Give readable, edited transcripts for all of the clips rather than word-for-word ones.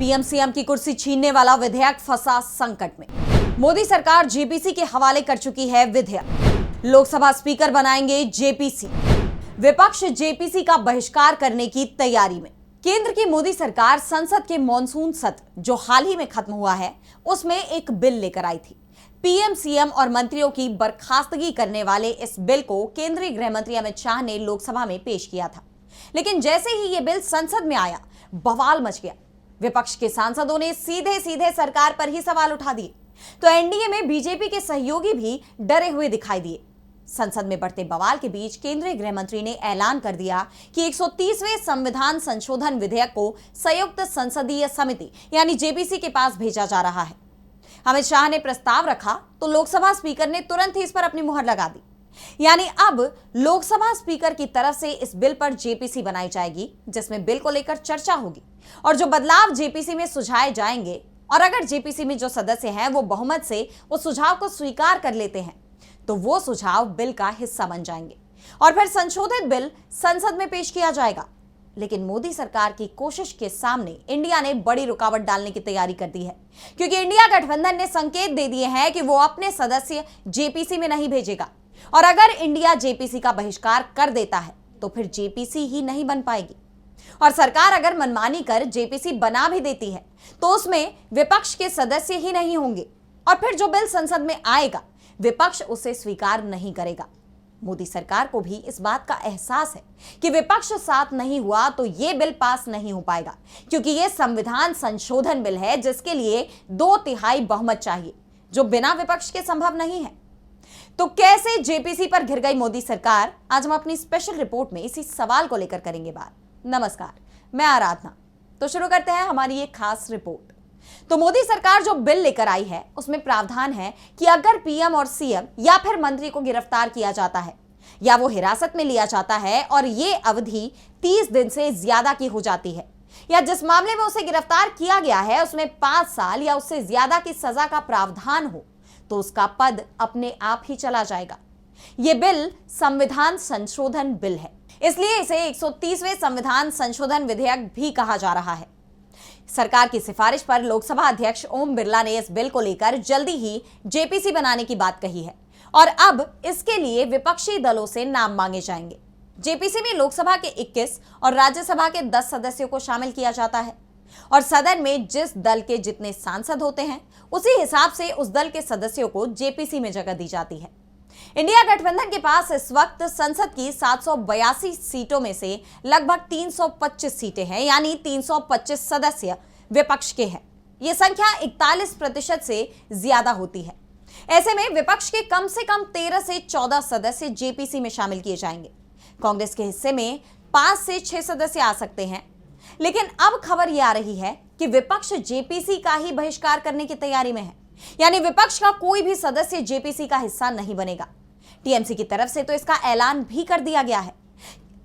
PM CM की कुर्सी छीनने वाला विधेयक फंसा संकट में। मोदी सरकार जेपीसी के हवाले कर चुकी है विधेयक। लोकसभा स्पीकर बनाएंगे जेपीसी। विपक्ष जेपीसी का बहिष्कार करने की तैयारी में। केंद्र की मोदी सरकार संसद के मॉनसून सत्र जो हाल ही में खत्म हुआ है उसमें एक बिल लेकर आई थी। पीएम सीएम और मंत्रियों की बर्खास्तगी करने वाले इस बिल को केंद्रीय गृह मंत्री अमित शाह ने लोकसभा में पेश किया था, लेकिन जैसे ही यह बिल संसद में आया बवाल मच गया। विपक्ष के सांसदों ने सीधे सीधे सरकार पर ही सवाल उठा दिए, तो एनडीए में बीजेपी के सहयोगी भी डरे हुए दिखाई दिए। संसद में बढ़ते बवाल के बीच केंद्रीय गृह मंत्री ने ऐलान कर दिया कि 130वें संविधान संशोधन विधेयक को संयुक्त संसदीय समिति यानी जेपीसी के पास भेजा जा रहा है। अमित शाह ने प्रस्ताव रखा तो लोकसभा स्पीकर ने तुरंत ही इस पर अपनी मुहर लगा दी, यानी अब लोकसभा स्पीकर की तरफ से इस बिल पर जेपीसी बनाई जाएगी, जिसमें बिल को लेकर चर्चा होगी और जो बदलाव जेपीसी में सुझाए जाएंगे, और अगर जेपीसी में जो सदस्य हैं वो बहुमत से उस सुझाव को स्वीकार कर लेते हैं तो वो सुझाव बिल का हिस्सा बन जाएंगे और फिर संशोधित बिल संसद में पेश किया जाएगा। लेकिन मोदी सरकार की कोशिश के सामने इंडिया ने बड़ी रुकावट डालने की तैयारी कर दी है, क्योंकि इंडिया गठबंधन ने संकेत दे दिए हैं कि वो अपने सदस्य जेपीसी में नहीं भेजेगा, और अगर इंडिया जेपीसी का बहिष्कार कर देता है तो फिर जेपीसी ही नहीं बन पाएगी। और सरकार अगर मनमानी कर जेपीसी बना भी देती है तो उसमें विपक्ष के सदस्य ही नहीं होंगे, और फिर जो बिल संसद में आएगा विपक्ष उसे स्वीकार नहीं करेगा। मोदी सरकार को भी इस बात का एहसास है कि विपक्ष साथ नहीं हुआ तो यह बिल पास नहीं हो पाएगा, क्योंकि यह संविधान संशोधन बिल है जिसके लिए 2/3 बहुमत चाहिए, जो बिना विपक्ष के संभव नहीं है। तो कैसे जेपीसी पर घिर गई मोदी सरकार, आज हम अपनी स्पेशल रिपोर्ट में इसी सवाल को लेकर करेंगे बात। नमस्कार, मैं आराधना। तो शुरू करते हैं हमारी ये खास रिपोर्ट। तो मोदी सरकार जो बिल लेकर आई है उसमें प्रावधान है कि अगर पीएम और सीएम या फिर मंत्री को गिरफ्तार किया जाता है या वो हिरासत में लिया जाता है और ये अवधि 30 दिन से ज्यादा की हो जाती है, या जिस मामले में उसे गिरफ्तार किया गया है उसमें 5 साल या उससे ज्यादा की सजा का प्रावधान हो, तो उसका पद अपने आप ही चला जाएगा। यह बिल संविधान संशोधन बिल है, इसलिए इसे 130वें संविधान संशोधन विधेयक भी कहा जा रहा है। सरकार की सिफारिश पर लोकसभा अध्यक्ष ओम बिरला ने इस बिल को लेकर जल्दी ही जेपीसी बनाने की बात कही है, और अब इसके लिए विपक्षी दलों से नाम मांगे जाएंगे। जेपीसी में लोकसभा के 21 और राज्यसभा के 10 सदस्यों को शामिल किया जाता है, और सदन में जिस दल के जितने सांसद होते हैं उसी हिसाब से उस दल के सदस्यों को जेपीसी में जगह दी जाती है। इंडिया गठबंधन के पास इस वक्त संसद की 782 सीटों में से लगभग 325 सीटें हैं, यानी 325 सदस्य विपक्ष के हैं। यह संख्या 41% से ज्यादा होती है। ऐसे में विपक्ष के कम से कम 13 से 14 सदस्य जेपीसी में शामिल किए जाएंगे। कांग्रेस के हिस्से में 5 से 6 सदस्य आ सकते हैं, लेकिन अब खबर यह आ रही है कि विपक्ष जेपीसी का ही बहिष्कार करने की तैयारी में है, यानी विपक्ष का कोई भी सदस्य जेपीसी का हिस्सा नहीं बनेगा। टीएमसी की तरफ से तो इसका ऐलान भी कर दिया गया है।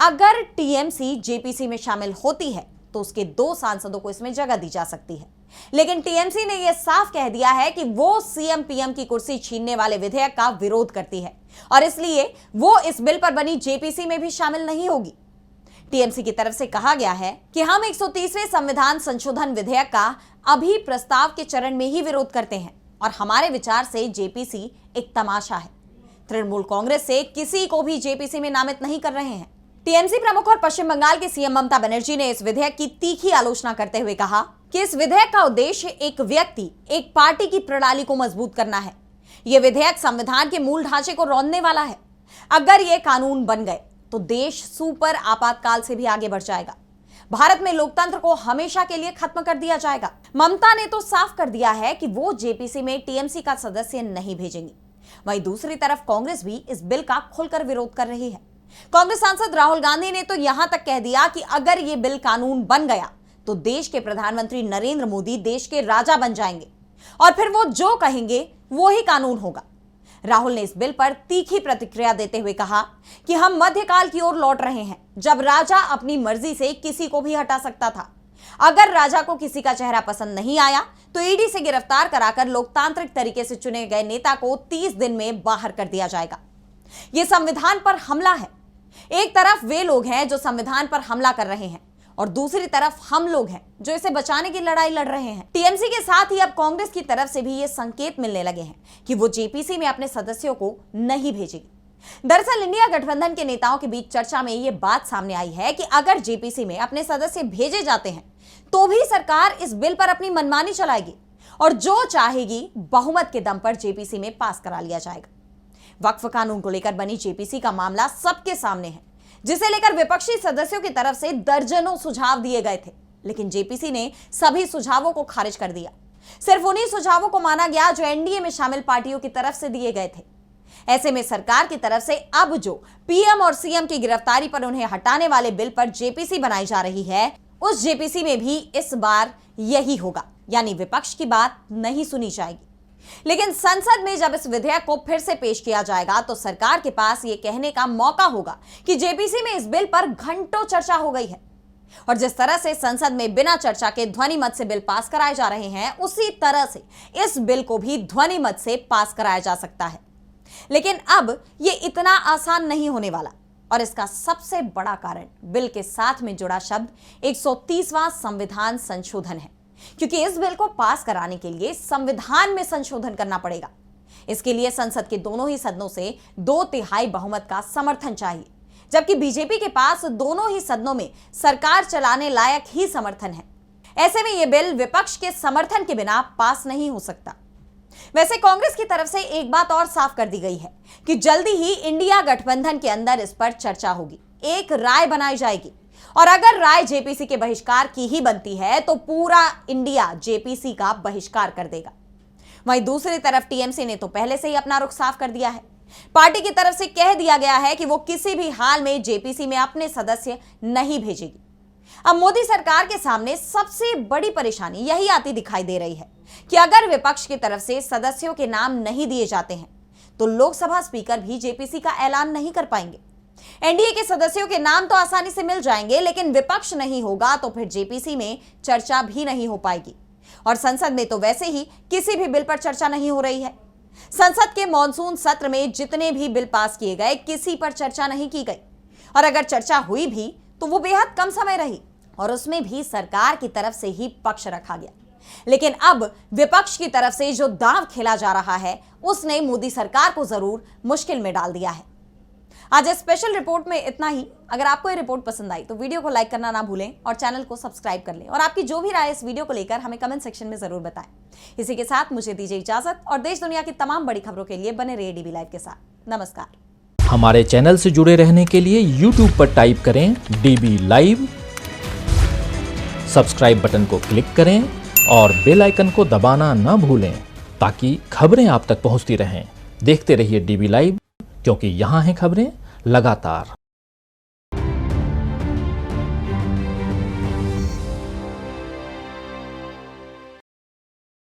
अगर टीएमसी जेपीसी में शामिल होती है तो उसके 2 सांसदों को इसमें जगह दी जा सकती है, लेकिन टीएमसी ने यह साफ कह दिया है कि वो सीएम पीएम की कुर्सी छीनने वाले विधेयक का विरोध करती है, और इसलिए वो इस बिल पर बनी जेपीसी में भी शामिल नहीं होगी। टीएमसी की तरफ से कहा गया है कि हम 130वें संविधान संशोधन विधेयक का अभी प्रस्ताव के चरण में ही विरोध करते हैं, और हमारे विचार से जेपीसी एक तमाशा है। तृणमूल कांग्रेस से किसी को भी जेपीसी में नामित नहीं कर रहे हैं। टीएमसी प्रमुख और पश्चिम बंगाल की सीएम ममता बनर्जी ने इस विधेयक की तीखी आलोचना करते हुए कहा कि इस विधेयक का उद्देश्य एक व्यक्ति, एक पार्टी की प्रणाली को मजबूत करना है। यह विधेयक संविधान के मूल ढांचे को रौंदने वाला है। अगर ये कानून बन गए तो देश सुपर आपातकाल से भी आगे बढ़ जाएगा। भारत में लोकतंत्र को हमेशा के लिए खत्म कर दिया जाएगा। ममता ने तो साफ कर दिया है कि वो जेपीसी में टीएमसी का सदस्य नहीं भेजेंगी। वहीं दूसरी तरफ कांग्रेस भी इस बिल का खुलकर विरोध कर रही है। कांग्रेस सांसद राहुल गांधी ने तो यहां तक कह दिया कि अगर ये बिल कानून बन गया तो देश के प्रधानमंत्री नरेंद्र मोदी देश के राजा बन जाएंगे, और फिर वो जो कहेंगे वो ही कानून होगा। राहुल ने इस बिल पर तीखी प्रतिक्रिया देते हुए कहा कि हम मध्यकाल की ओर लौट रहे हैं, जब राजा अपनी मर्जी से किसी को भी हटा सकता था। अगर राजा को किसी का चेहरा पसंद नहीं आया तो ईडी से गिरफ्तार कराकर लोकतांत्रिक तरीके से चुने गए नेता को 30 दिन में बाहर कर दिया जाएगा। यह संविधान पर हमला है। एक तरफ वे लोग हैं जो संविधान पर हमला कर रहे हैं, और दूसरी तरफ हम लोग हैं जो इसे बचाने की लड़ाई लड़ रहे हैं। टीएमसी के साथ ही अब कांग्रेस की तरफ से भी ये संकेत मिलने लगे हैं कि वो जेपीसी में अपने सदस्यों को नहीं भेजेगी। दरअसल इंडिया गठबंधन के नेताओं के बीच चर्चा में ये बात सामने आई है कि अगर जेपीसी में अपने सदस्य भेजे जाते हैं तो भी सरकार इस बिल पर अपनी मनमानी चलाएगी और जो चाहेगी बहुमत के दम पर जेपीसी में पास करा लिया जाएगा। वक्फ कानून को लेकर बनी जेपीसी का मामला सबके सामने है, जिसे लेकर विपक्षी सदस्यों की तरफ से दर्जनों सुझाव दिए गए थे, लेकिन जेपीसी ने सभी सुझावों को खारिज कर दिया। सिर्फ उन्हीं सुझावों को माना गया जो एनडीए में शामिल पार्टियों की तरफ से दिए गए थे। ऐसे में सरकार की तरफ से अब जो पीएम और सीएम की गिरफ्तारी पर उन्हें हटाने वाले बिल पर जेपीसी बनाई जा रही है, उस जेपीसी में भी इस बार यही होगा, यानी विपक्ष की बात नहीं सुनी जाएगी। लेकिन संसद में जब इस विधेयक को फिर से पेश किया जाएगा तो सरकार के पास यह कहने का मौका होगा कि जेपीसी में इस बिल पर घंटों चर्चा हो गई है और जिस तरह से संसद में बिना चर्चा के ध्वनि मत से बिल पास कराए जा रहे हैं, उसी तरह से इस बिल को भी ध्वनि मत से पास कराया जा सकता है। लेकिन अब यह इतना आसान नहीं होने वाला और इसका सबसे बड़ा कारण बिल के साथ में जुड़ा शब्द 130वां संविधान संशोधन है, क्योंकि इस बिल को पास कराने के लिए संविधान में संशोधन करना पड़ेगा। इसके लिए संसद के दोनों ही सदनों से 2/3 बहुमत का समर्थन चाहिए, जबकि बीजेपी के पास दोनों ही सदनों में सरकार चलाने लायक ही समर्थन है। ऐसे में यह बिल विपक्ष के समर्थन के बिना पास नहीं हो सकता। वैसे कांग्रेस की तरफ से एक बात और साफ कर दी गई है कि जल्दी ही इंडिया गठबंधन के अंदर इस पर चर्चा होगी, एक राय बनाई जाएगी और अगर राय जेपीसी के बहिष्कार की ही बनती है तो पूरा इंडिया जेपीसी का बहिष्कार कर देगा। वहीं दूसरी तरफ टीएमसी ने तो पहले से ही अपना रुख साफ कर दिया है। पार्टी की तरफ से कह दिया गया है कि वो किसी भी हाल में जेपीसी में अपने सदस्य नहीं भेजेगी। अब मोदी सरकार के सामने सबसे बड़ी परेशानी यही आती दिखाई दे रही है कि अगर विपक्ष की तरफ से सदस्यों के नाम नहीं दिए जाते हैं तो लोकसभा स्पीकर भी जेपीसी का ऐलान नहीं कर पाएंगे। एनडीए के सदस्यों के नाम तो आसानी से मिल जाएंगे, लेकिन विपक्ष नहीं होगा तो फिर जेपीसी में चर्चा भी नहीं हो पाएगी और संसद में तो वैसे ही किसी भी बिल पर चर्चा नहीं हो रही है। संसद के मॉनसून सत्र में जितने भी बिल पास किए गए, किसी पर चर्चा नहीं की गई और अगर चर्चा हुई भी तो वो बेहद कम समय रही और उसमें भी सरकार की तरफ से ही पक्ष रखा गया। लेकिन अब विपक्ष की तरफ से जो दांव खेला जा रहा है, उसने मोदी सरकार को जरूर मुश्किल में डाल दिया है। आज इस स्पेशल रिपोर्ट में इतना ही। अगर आपको ये रिपोर्ट पसंद आई तो वीडियो को लाइक करना ना भूलें और चैनल को सब्सक्राइब कर लें और आपकी जो भी राय इस वीडियो को लेकर हमें कमेंट सेक्शन में जरूर बताएं। इसी के साथ मुझे दीजिए इजाजत और देश दुनिया की तमाम बड़ी खबरों के लिए बने रहिए डीबी लाइव के साथ। नमस्कार। हमारे चैनल से जुड़े रहने के लिए YouTube पर टाइप करें डीबी लाइव, सब्सक्राइब बटन को क्लिक करें और बेल आइकन को दबाना ना भूलें ताकि खबरें आप तक पहुंचती रहें। देखते रहिए डीबी लाइव, क्योंकि यहाँ हैं खबरें लगातार।